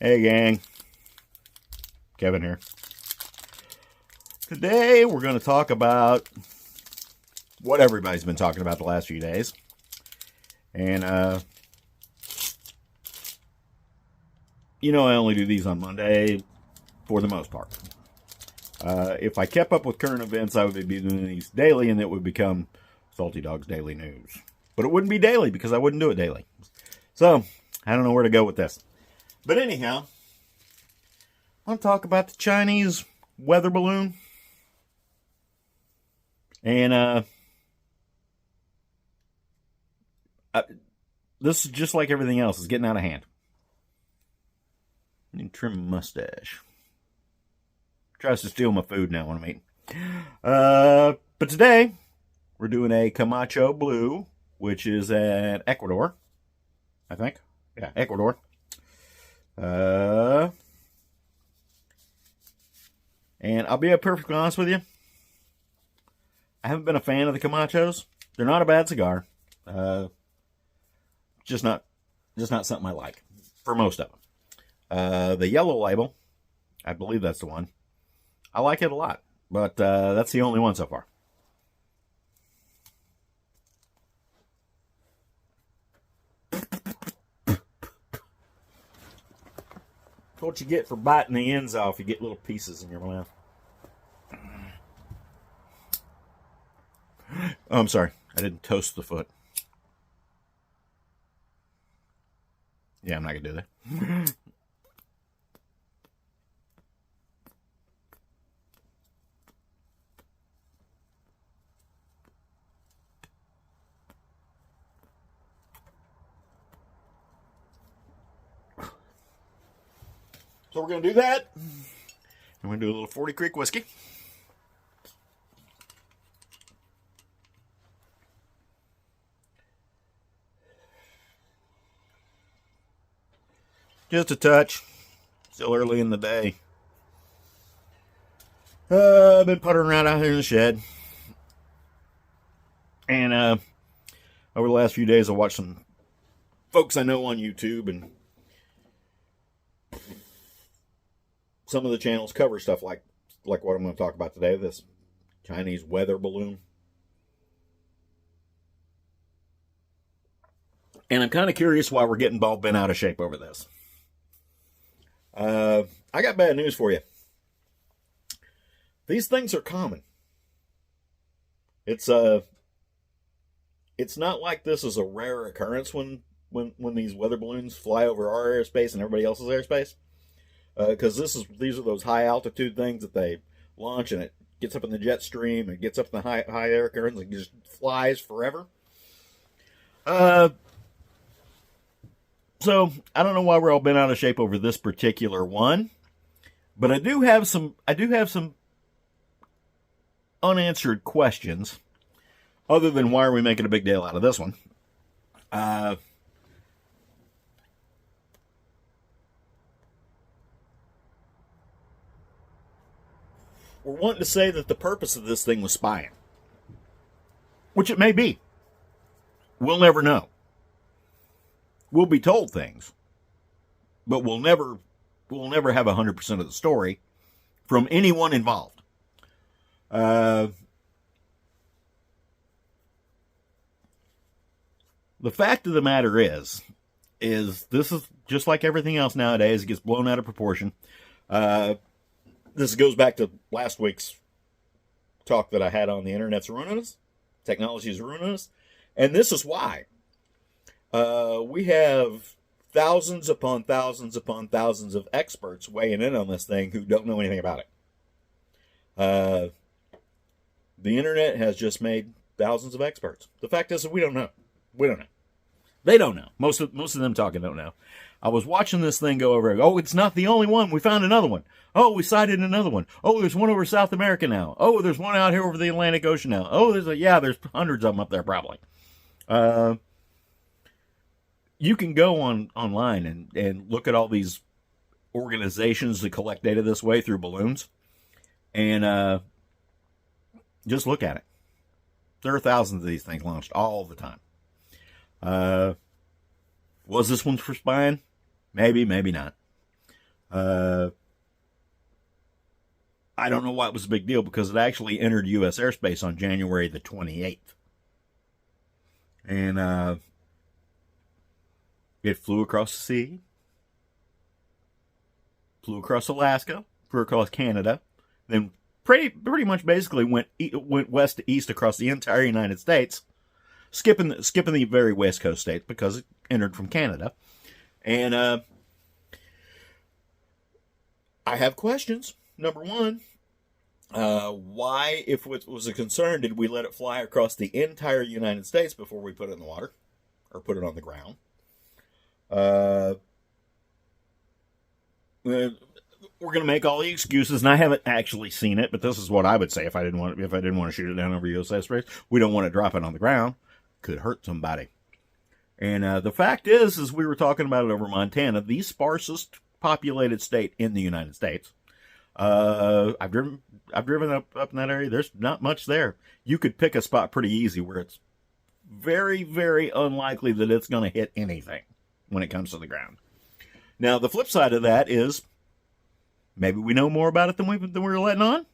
Hey gang, Kevin here. Today we're going to talk about what everybody's been talking about the last few days. And, I only do these on Monday for the most part. If I kept up with current events, I would be doing these daily and it would become Salty Dog's Daily News. But it wouldn't be daily because I wouldn't do it daily. So, I don't know where to go with this. But anyhow, I want to talk about the Chinese weather balloon. And this is just like everything else. It's getting out of hand. I need to trim my mustache. Tries to steal my food now when I'm eating. But today, we're doing a Camacho Blue, which is at Ecuador, I think. Yeah, Ecuador. And I'll be perfectly honest with you. I haven't been a fan of the Camachos. They're not a bad cigar. Just not something I like for most of them. The yellow label, I believe that's the one. I like it a lot, but that's the only one so far. What you get for biting the ends off, you get little pieces in your mouth. Oh, I'm sorry. I didn't toast the foot. Yeah, I'm not going to do that. So we're going to do that. I'm going to do a little 40 Creek whiskey. Just a touch. Still early in the day. I've been puttering around out here in the shed. And over the last few days, I watched some folks I know on YouTube, and some of the channels cover stuff like what I'm going to talk about today, this Chinese weather balloon. And I'm kind of curious why we're getting all bent out of shape over this. I got bad news for you. These things are common. It's not like this is a rare occurrence when these weather balloons fly over our airspace and everybody else's airspace. Because these are those high altitude things that they launch and it gets up in the jet stream and gets up in the high air currents and just flies forever. So I don't know why we're all bent out of shape over this particular one, but I do have some unanswered questions, other than why are we making a big deal out of this one. We're wanting to say that the purpose of this thing was spying, which it may be. We'll never know. We'll be told things, but we'll never have 100% of the story from anyone involved. The fact of the matter is this is just like everything else nowadays. It gets blown out of proportion. This goes back to last week's talk that I had on the internet's ruining us. Technology is ruining us. And this is why. We have thousands upon thousands upon thousands of experts weighing in on this thing who don't know anything about it. The internet has just made thousands of experts. The fact is that we don't know. We don't know. They don't know. Most of them talking don't know. I was watching this thing go over. Oh, it's not the only one. We found another one. Oh, we sighted another one. Oh, there's one over South America now. Oh, there's one out here over the Atlantic Ocean now. Oh, there's hundreds of them up there probably. You can go online and look at all these organizations that collect data this way through balloons, and just look at it. There are thousands of these things launched all the time. Was this one for spying? Maybe, maybe not. Uh, I don't know why it was a big deal because it actually entered U.S. airspace on January the 28th. And it flew across the sea, flew across Alaska, flew across Canada, then pretty much basically went west to east across the entire United States, skipping the very west coast states because it entered from Canada. And I have questions. Number one, why, if it was a concern, did we let it fly across the entire United States before we put it in the water or put it on the ground? We're going to make all the excuses, and I haven't actually seen it, but this is what I would say if I didn't want to shoot it down over U.S. airspace. We don't want to drop it on the ground; could hurt somebody. And the fact is we were talking about it over Montana, the sparsest populated state in the United States. I've driven up in that area. There's not much there. You could pick a spot pretty easy where it's very, very unlikely that it's going to hit anything when it comes to the ground. Now, the flip side of that is maybe we know more about it than we were letting on.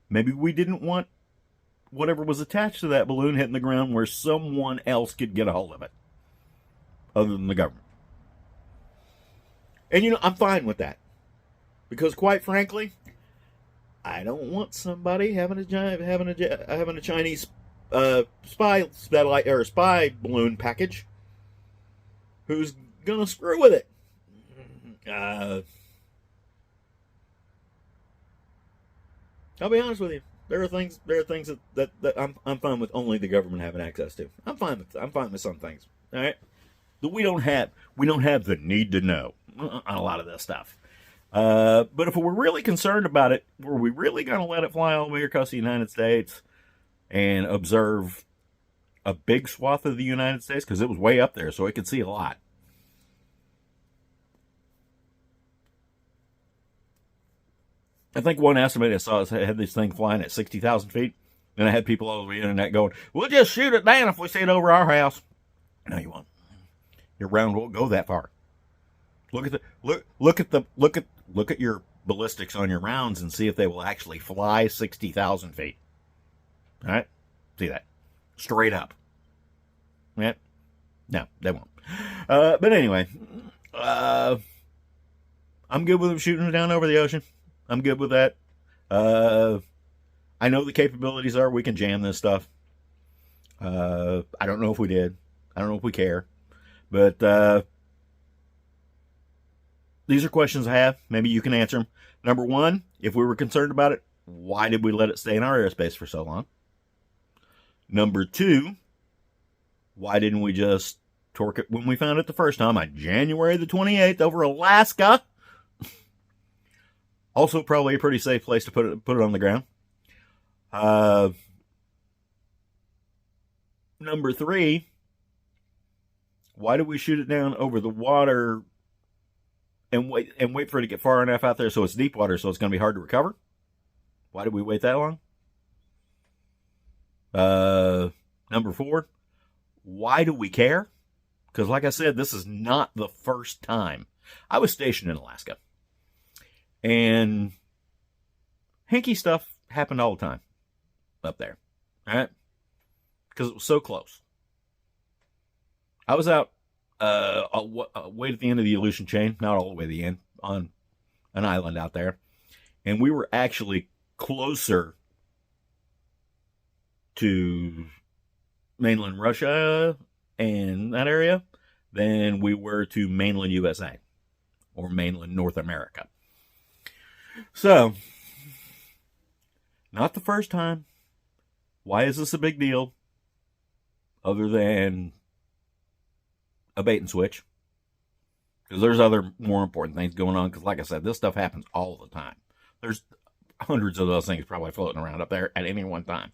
Maybe we didn't want whatever was attached to that balloon hitting the ground where someone else could get a hold of it, other than the government. And I'm fine with that, because quite frankly, I don't want somebody having a Chinese spy satellite or spy balloon package who's gonna screw with it. I'll be honest with you. There are things that I'm fine with only the government having access to. I'm fine with some things. All right, but we don't have the need to know on a lot of this stuff. But if we're really concerned about it, were we really going to let it fly all the way across the United States and observe a big swath of the United States? Because it was way up there, so it could see a lot. I think one estimate I saw had this thing flying at 60,000 feet, and I had people all over the internet going, "We'll just shoot it down if we see it over our house." No, you won't. Your round won't go that far. Look at your ballistics on your rounds and see if they will actually fly 60,000 feet. All right, see that straight up. Yeah, no, they won't. But anyway, I'm good with them shooting it down over the ocean. I'm good with that. I know the capabilities are we can jam this stuff. I don't know if we did. I don't know if we care. But these are questions I have. Maybe you can answer them. Number one, if we were concerned about it, why did we let it stay in our airspace for so long? Number two, why didn't we just torque it when we found it the first time on January the 28th over Alaska? Also, probably a pretty safe place to put it on the ground. Number three, why did we shoot it down over the water and wait for it to get far enough out there so it's deep water, so it's going to be hard to recover? Why did we wait that long? Number four, why do we care? Because, like I said, this is not the first time. I was stationed in Alaska. And hinky stuff happened all the time up there, all right? Because it was so close. I was out way at the end of the Aleutian chain, not all the way to the end, on an island out there. And we were actually closer to mainland Russia and that area than we were to mainland USA or mainland North America. So, not the first time. Why is this a big deal? Other than a bait and switch. Because there's other more important things going on. Because like I said, this stuff happens all the time. There's hundreds of those things probably floating around up there at any one time.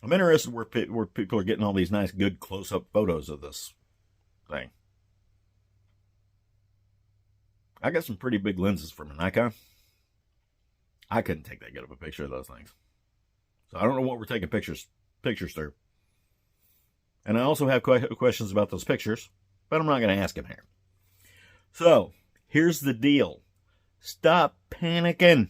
I'm interested where people are getting all these nice, good close-up photos of this thing. I got some pretty big lenses from a Nikon. I couldn't take that good of a picture of those things. So I don't know what we're taking pictures through. And I also have questions about those pictures, but I'm not going to ask him here. So, here's the deal. Stop panicking.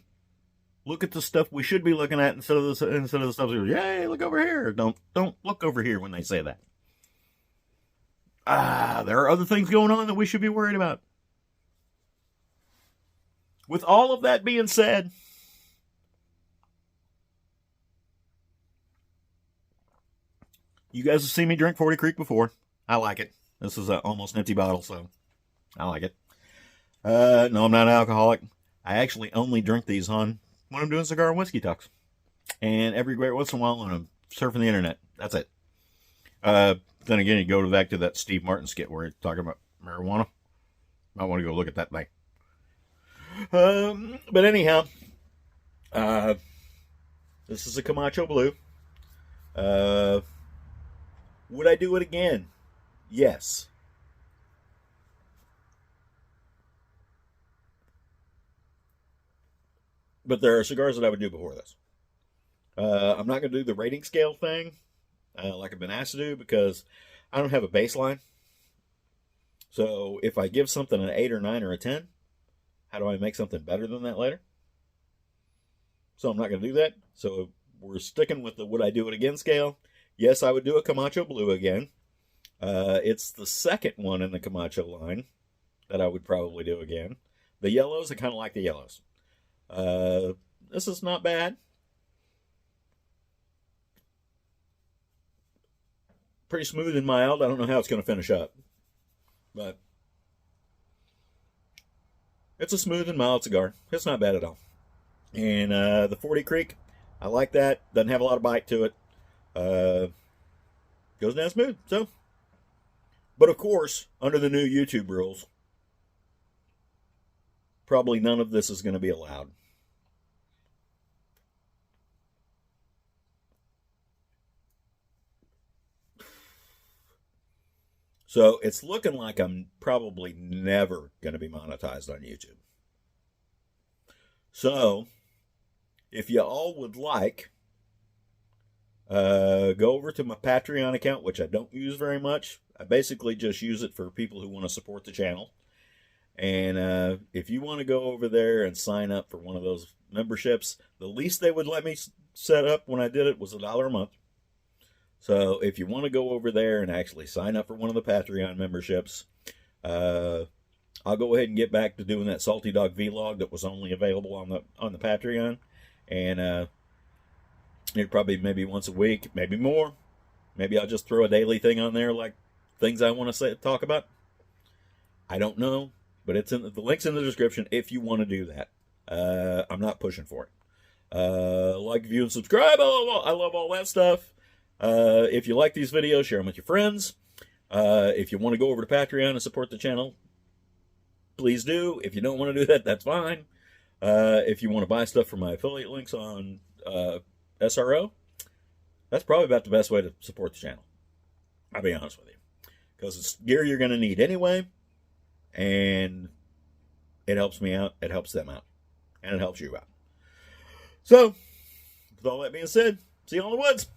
Look at the stuff we should be looking at instead of the stuff that goes, yay, look over here. Don't look over here when they say that. There are other things going on that we should be worried about. With all of that being said, you guys have seen me drink 40 Creek before. I like it. This is an almost empty bottle, so I like it. No, I'm not an alcoholic. I actually only drink these when I'm doing cigar and whiskey talks. And every great once in a while when I'm surfing the internet. That's it. Then again, you go back to that Steve Martin skit where he's talking about marijuana. I want to go look at that thing. But anyhow, this is a Camacho Blue. Would I do it again? Yes. But there are cigars that I would do before this. I'm not going to do the rating scale thing like I've been asked to do because I don't have a baseline. So if I give something an 8 or 9 or a 10, how do I make something better than that later? So I'm not going to do that. So we're sticking with the would I do it again scale. Yes, I would do a Camacho Blue again. It's the second one in the Camacho line that I would probably do again. The yellows, I kind of like the yellows. This is not bad. Pretty smooth and mild. I don't know how it's going to finish up. But it's a smooth and mild cigar. It's not bad at all. And the 40 Creek, I like that. Doesn't have a lot of bite to it. Goes down smooth. So, but of course, under the new YouTube rules, probably none of this is going to be allowed. So it's looking like I'm probably never going to be monetized on YouTube. So if you all would like, go over to my Patreon account, which I don't use very much. I basically just use it for people who want to support the channel. And if you want to go over there and sign up for one of those memberships, the least they would let me set up when I did it was $1 a month. So if you want to go over there and actually sign up for one of the Patreon memberships, I'll go ahead and get back to doing that Salty Dog vlog that was only available on the Patreon. And it probably maybe once a week, maybe more. Maybe I'll just throw a daily thing on there, like things I want to talk about. I don't know, but it's in the link's in the description if you want to do that. I'm not pushing for it. Like, view, and subscribe. I love all that stuff. If you like these videos, share them with your friends. If you want to go over to Patreon and support the channel, please do. If you don't want to do that, that's fine. If you want to buy stuff from my affiliate links on SRO, that's probably about the best way to support the channel. I'll be honest with you. Because it's gear you're going to need anyway. And it helps me out. It helps them out. And it helps you out. So, with all that being said, see you all in the woods.